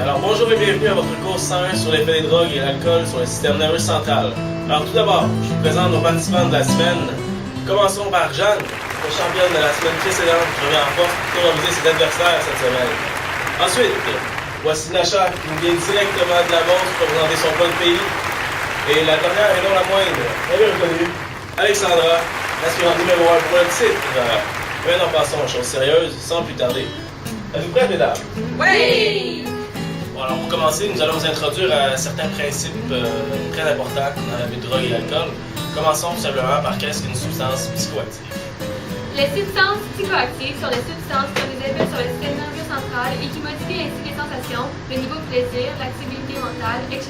Alors bonjour et bienvenue à votre cours 101 sur l'effet des drogues et l'alcool sur le système nerveux central. Alors tout d'abord, je vous présente nos participants de la semaine. Commençons par Jeanne, la championne de la semaine précédente qui revient en force pour terroriser ses adversaires cette semaine. Ensuite, voici Nacha qui nous vient directement de la Beauce pour présenter son point de pays. Et la dernière et non la moindre, elle est reconnue, Alexandra, l'aspirante numéro 1 pour le titre. Maintenant passons aux choses sérieuses sans plus tarder. Êtes-vous prêts, mesdames? Oui! Bon, alors pour commencer, nous allons vous introduire à certains principes très importants dans la vie de drogue et l'alcool. Commençons tout simplement par qu'est-ce qu'une substance psychoactive. Les substances psychoactives sont les substances qui ont des effets sur le système nerveux central et qui modifient ainsi les sensations, le niveau de plaisir, l'activité mentale, etc.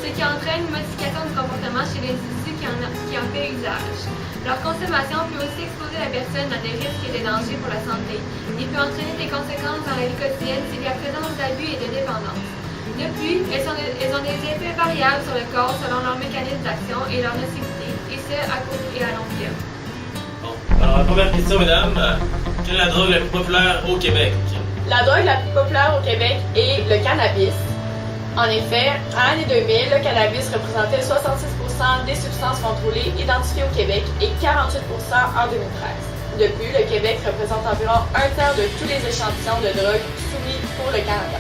Ce qui entraîne une modification du comportement chez l'individu qui en fait usage. Leur consommation peut aussi exposer la personne à des risques et des dangers pour la santé. Il peut entraîner des conséquences dans la vie quotidienne s'il y a présence d'abus et de dépendance. De plus, elles ont des effets variables sur le corps selon leur mécanisme d'action et leur nocivité, et ce, à court et à long terme. Bon, alors la première question, mesdames, quelle est la drogue la plus populaire au Québec? La drogue la plus populaire au Québec est le cannabis. En effet, à l'année 2000, le cannabis représentait 66% des substances contrôlées identifiées au Québec et 48% en 2013. De plus, le Québec représente environ un tiers de tous les échantillons de drogue soumis pour le Canada.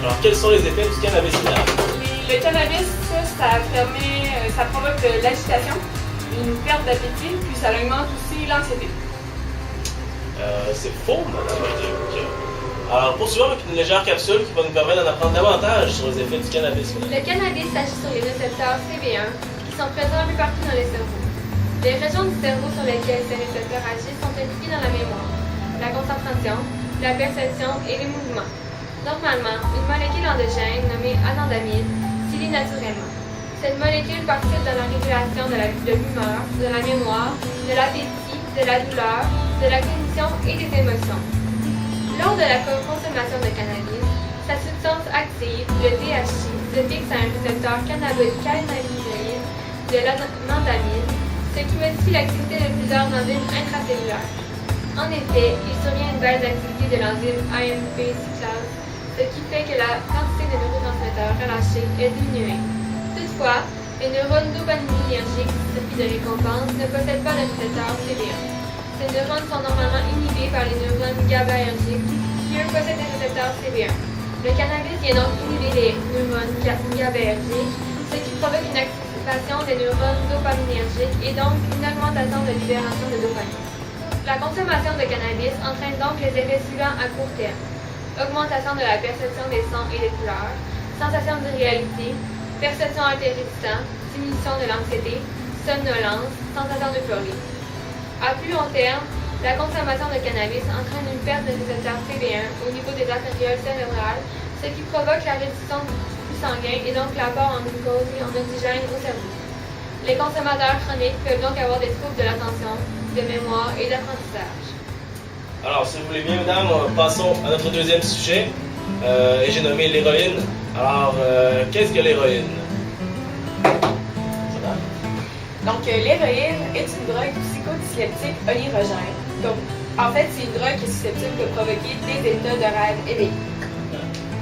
Alors, quels sont les effets du cannabis, mesdames? Le cannabis, ça provoque de l'agitation, une perte d'appétit, puis ça augmente aussi l'anxiété. C'est faux, madame. Alors, poursuivons avec une légère capsule qui va nous permettre d'en apprendre davantage sur les effets du cannabis. Le cannabis agit sur les récepteurs CB1 qui sont présents un peu partout dans le cerveau. Les régions du cerveau sur lesquelles ces récepteurs agissent sont impliquées dans la mémoire, la concentration, la perception et les mouvements. Normalement, une molécule endogène nommée anandamide s'y lie naturellement. Cette molécule participe dans la régulation de l'humeur, de la mémoire, de l'appétit, de la douleur, de la cognition et des émotions. Lors de la consommation de cannabis, sa substance active, le THC, se fixe à un récepteur cannabinoïde de l'anandamide, ce qui modifie l'activité de plusieurs enzymes intracellulaires. En effet, il survient une baisse d'activité de l'enzyme AMP cyclase, ce qui fait que la quantité de neurotransmetteurs relâchés est diminuée. Toutefois, les neurones dopaminergiques, circuits de récompense, ne possèdent pas de récepteur CB1. Ces neurones sont normalement inhibés par les neurones GABAergiques, qui eux possèdent des récepteurs CB1. Le cannabis vient donc inhiber les neurones GABAergiques, ce qui provoque une activation des neurones dopaminergiques et donc une augmentation de libération de dopamine. La consommation de cannabis entraîne donc les effets suivants à court terme: augmentation de la perception des sons et des couleurs, sensation d'irréalité, perception altérissante, diminution de l'anxiété, somnolence, sensation d'euphorie. À plus long terme, la consommation de cannabis entraîne une perte de récepteurs CB1 au niveau des artérioles cérébrales, ce qui provoque la réduction du flux sanguin et donc l'apport en glucose et en oxygène au cerveau. Les consommateurs chroniques peuvent donc avoir des troubles de l'attention, de mémoire et d'apprentissage. Alors, si vous voulez bien, mesdames, passons à notre deuxième sujet, et j'ai nommé l'héroïne. Alors, qu'est-ce que l'héroïne? Donc, l'héroïne est une drogue psychodysleptique onirogène. Donc, en fait, c'est une drogue qui est susceptible de provoquer des états de rêve éveillés.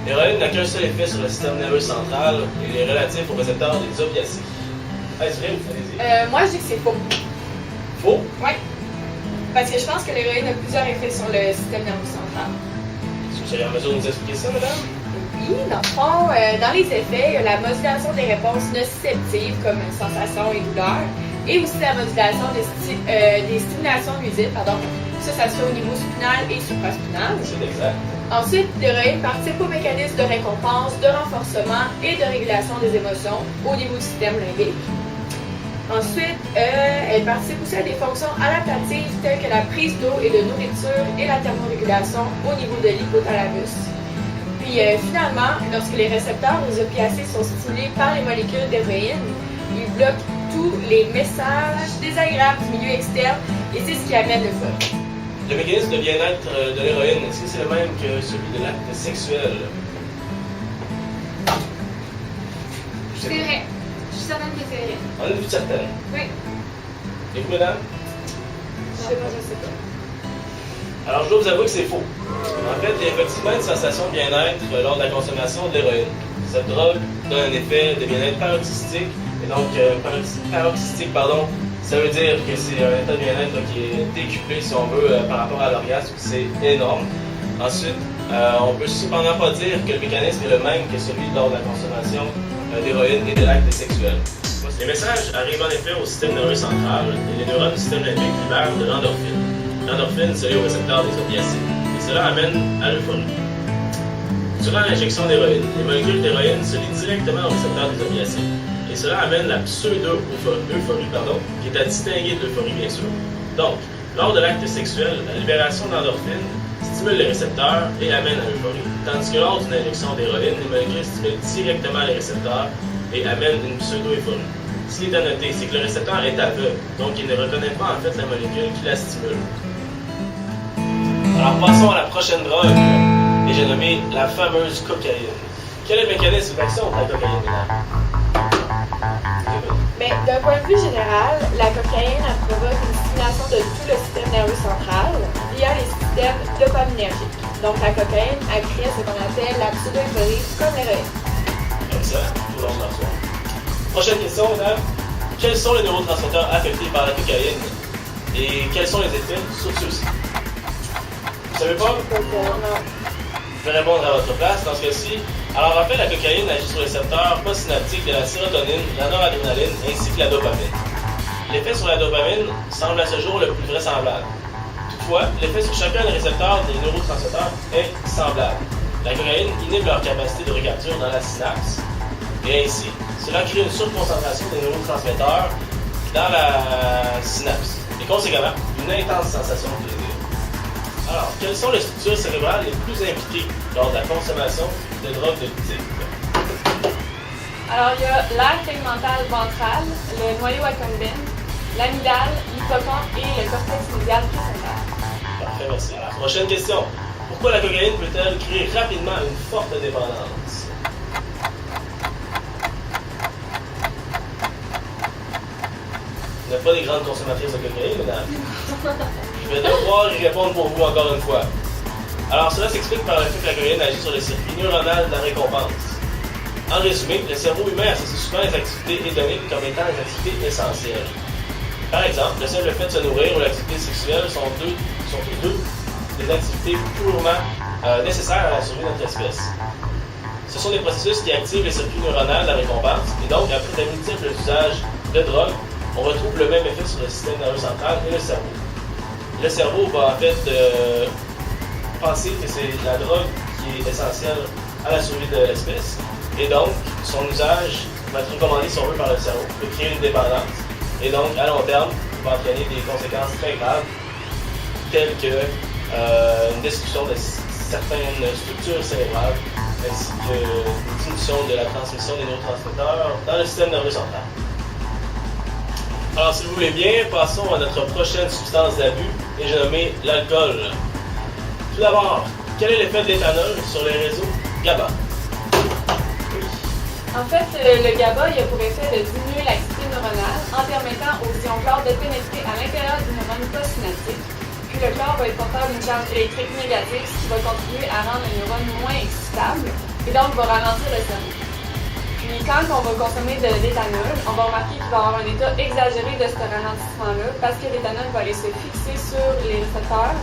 L'héroïne n'a qu'un seul effet sur le système nerveux central. Il est relatif aux récepteurs des opiacés. Est-ce vrai? Allez-y. Moi, je dis que c'est faux. Faux? Oui. Parce que je pense que l'héroïne a plusieurs effets sur le système nerveux central. Est-ce que vous seriez en mesure de nous expliquer ça, madame? Oui, dans le fond, dans les effets, il y a la modulation des réponses nociceptives comme sensations et douleurs, et aussi la modulation des stimulations nuisibles, Ça se fait au niveau spinal et supraspinal. C'est exact. Ensuite, l'héroïne participe au mécanisme de récompense, de renforcement et de régulation des émotions au niveau du système limbique. Ensuite, elle participe aussi à des fonctions adaptatives telles que la prise d'eau et de nourriture et la thermorégulation au niveau de l'hypothalamus. Puis finalement, lorsque les récepteurs aux opiacés sont stimulés par les molécules d'héroïne, ils bloquent tous les messages désagréables du milieu externe et c'est ce qui amène le fun. Le mécanisme de bien-être de l'héroïne, est-ce que c'est le même que celui de l'acte sexuel? C'est vrai. Je suis certaine que c'est vrai. On est toute certaine. Oui. Et vous, mesdames? Je sais pas. Alors, je dois vous avouer que c'est faux. En fait, il y a effectivement une sensation de bien-être lors de la consommation de l'héroïne. Cette drogue donne un effet de bien-être paroxystique. Et donc, paroxystique, ça veut dire que c'est un état de bien-être qui est décuplé, si on veut, par rapport à l'orgasme. C'est énorme. Ensuite, on peut cependant pas dire que le mécanisme est le même que celui lors de la consommation d'héroïne et de l'acte sexuel. Les messages arrivent en effet au système nerveux central et les neurones du système limbique libèrent de l'endorphine. L'endorphine se lie au récepteur des opiacés et cela amène à l'euphorie. Durant l'injection d'héroïne, les molécules d'héroïne se lient directement au récepteur des opiacés et cela amène la pseudo-euphorie, qui est à distinguer de l'euphorie bien sûr. Donc, lors de l'acte sexuel, la libération d'endorphine stimule les récepteurs et amène à l'euphorie, tandis que lors d'une injection d'héroïne, les molécules stimulent directement les récepteurs et amènent une pseudo-euphorie. Ce qui est à noter, c'est que le récepteur est aveugle, donc il ne reconnaît pas en fait la molécule qui la stimule. Alors passons à la prochaine drogue, et j'ai nommé la fameuse cocaïne. Quel est le mécanisme d'action de la cocaïne, mesdames? Mais d'un point de vue général, la cocaïne elle provoque une stimulation de tout le système nerveux central via les systèmes dopaminergiques. Donc la cocaïne elle crée ce qu'on appelle la pseudo-euphorie comme l'héroïne. Excellent, tout le monde en reçoit. Prochaine question, mesdames. Quels sont les neurotransmetteurs affectés par la cocaïne et quels sont les effets sur ceux-ci? Vous savez pas? Non. Je vais répondre à votre place dans ce cas-ci. Alors en fait, la cocaïne agit sur les récepteurs postsynaptiques de la sérotonine, la noradrénaline ainsi que la dopamine. L'effet sur la dopamine semble à ce jour le plus vraisemblable. Toutefois, l'effet sur chacun des récepteurs des neurotransmetteurs est semblable. La cocaïne inhibe leur capacité de recapture dans la synapse et ainsi, cela crée une surconcentration des neurotransmetteurs dans la synapse et conséquemment, une intense sensation de plaisir. Alors, quelles sont les structures cérébrales les plus impliquées lors de la consommation de drogues de type? Alors, il y a l'aire tegmentale ventrale, le noyau accumbens, l'amygdale, l'hippocampe et le cortex médial préfrontal. Parfait, merci. Alors, prochaine question. Pourquoi la cocaïne peut-elle créer rapidement une forte dépendance? Vous n'êtes pas des grandes consommatrices de cocaïne, mesdames? Je vais devoir y répondre pour vous encore une fois. Alors, cela s'explique par le fait que la cocaïne agit sur le circuit neuronal de la récompense. En résumé, le cerveau humain associe souvent les activités hédoniques comme étant des activités essentielles. Par exemple, le simple fait de se nourrir ou l'activité sexuelle sont tous deux des activités purement nécessaires à la survie de notre espèce. Ce sont des processus qui activent les circuits neuronaux de la récompense et donc, après de multiples usages de drogue, on retrouve le même effet sur le système nerveux central et le cerveau. Le cerveau va en fait penser que c'est la drogue qui est essentielle à la survie de l'espèce et donc son usage va être recommandé si on veut par le cerveau, peut créer une dépendance et donc à long terme va entraîner des conséquences très graves telles que une destruction de certaines structures cérébrales ainsi qu'une diminution de la transmission des neurotransmetteurs dans le système nerveux central. Alors, si vous voulez bien, passons à notre prochaine substance d'abus, et j'ai nommé l'alcool. Tout d'abord, quel est l'effet de l'éthanol sur les réseaux GABA? En fait, le GABA il a pour effet de diminuer l'activité neuronale en permettant aux ions chlore de pénétrer à l'intérieur du neurone postsynaptique. Puis le chlore va être porteur d'une charge électrique négative, ce qui va contribuer à rendre le neurone moins excitable et donc va ralentir le cerveau. Puis quand on va consommer de l'éthanol, on va remarquer qu'il va y avoir un état exagéré de ce ralentissement-là parce que l'éthanol va aller se fixer sur les récepteurs,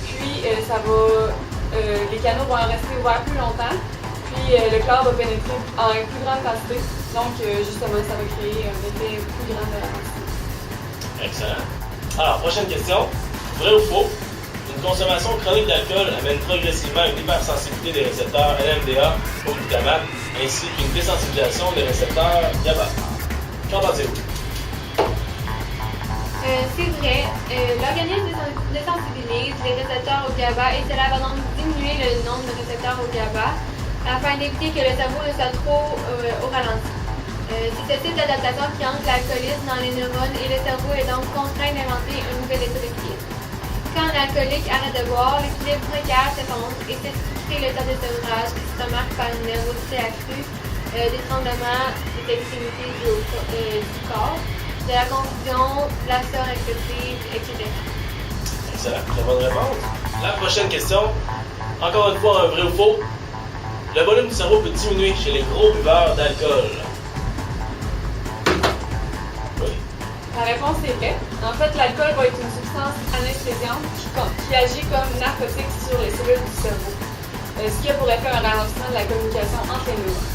puis les canaux vont rester ouverts plus longtemps, puis le chlore va pénétrer en plus grande quantité, donc justement ça va créer un effet plus grand de ralentissement. Excellent. Alors, prochaine question. Vrai ou faux? Une consommation chronique d'alcool amène progressivement une hypersensibilité des récepteurs NMDA au glutamate ainsi qu'une désensibilisation des récepteurs GABA. Qu'en pensez-vous? C'est vrai. L'organisme désensibilise les récepteurs au GABA et cela va donc diminuer le nombre de récepteurs au GABA afin d'éviter que le cerveau ne soit trop au ralenti. C'est ce type d'adaptation qui entre l'alcoolisme dans les neurones et le cerveau est donc contraint d'inventer un nouvel état d'équilibre. Quand un alcoolique arrête de boire, l'équilibre précaire s'effondre et c'est ce qui crée l'état de sevrage qui se remarque par une nervosité accrue, des tremblements, des extrémités du corps, de la confusion, de la sueur excessive, etc. Excellent, très bonne réponse. La prochaine question, encore une fois un vrai ou faux. Le volume du cerveau peut diminuer chez les gros buveurs d'alcool. Oui. La réponse est vraie. En fait, l'alcool va être une substance anesthésiante qui agit comme narcotique sur les cellules du cerveau, ce qui a pour effet un ralentissement de la communication entre les neurones.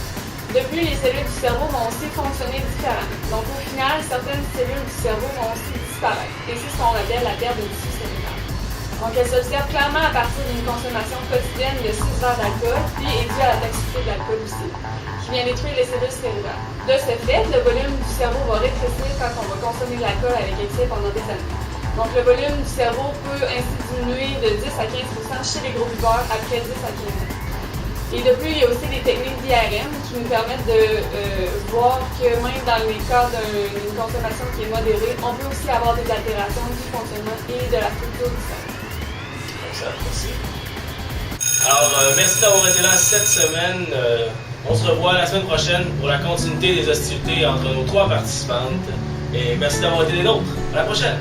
De plus, les cellules du cerveau vont aussi fonctionner différemment. Donc, au final, certaines cellules du cerveau vont aussi disparaître. Et c'est ce qu'on appelle la perte de tissu cérébral. Donc, elle s'observe clairement à partir d'une consommation quotidienne de 6 verres d'alcool, puis est due à la toxicité de l'alcool aussi, qui vient détruire les cellules cérébrales. De ce fait, le volume du cerveau va rétrécir quand on va consommer de l'alcool avec excès pendant des années. Donc, le volume du cerveau peut ainsi diminuer de 10 à 15% chez les gros buveurs après 10 à 15 ans. Et de plus, il y a aussi des techniques d'IRM qui nous permettent de voir que même dans les cas d'une consommation qui est modérée, on peut aussi avoir des altérations du fonctionnement et de la structure du cerveau. Excellent, merci. Alors, merci d'avoir été là cette semaine. On se revoit la semaine prochaine pour la continuité des hostilités entre nos 3 participantes. Et merci d'avoir été des nôtres. À la prochaine!